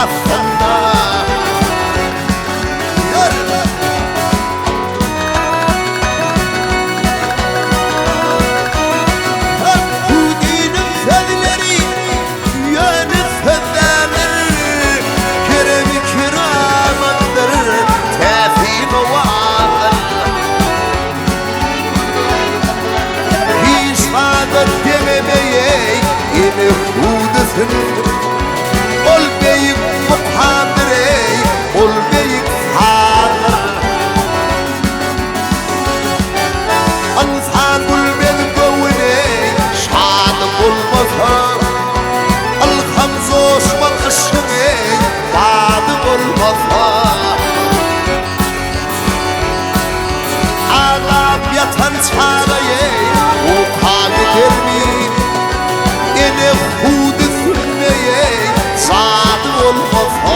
aslında. Bu dinin sözleri yönü sözlerdir, kerem-i kiramandır, tefim vardır. Hiç saadet dememeye yine hudusun. Ol beyik muhadır ey, ol beyik sağdır. İnsan bulmen gövüne şadı bulmasa, Al-Hamza Osman kışın ey, badı bulmasa. Ağam yatan çağrayı upağı dermi, ene hudusun neye sadı olmasa.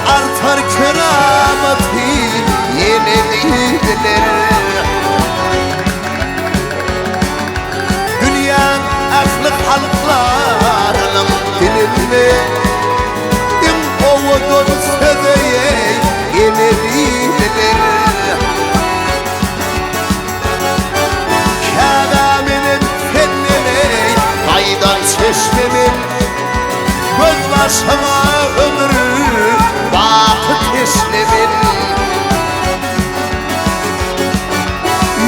Artar kerameti yenildiler. Dünyanın aklı halklarının dilinde en ovudun sözeye yenildiler. Kelamının fennine kaydan çeşmemin, göz başıma ömrü vakıt esnemin.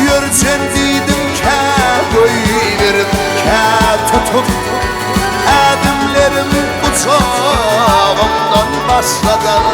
Yörsen dedim kâ koyverim, kâ tutup adımlerim uçağımdan başladım.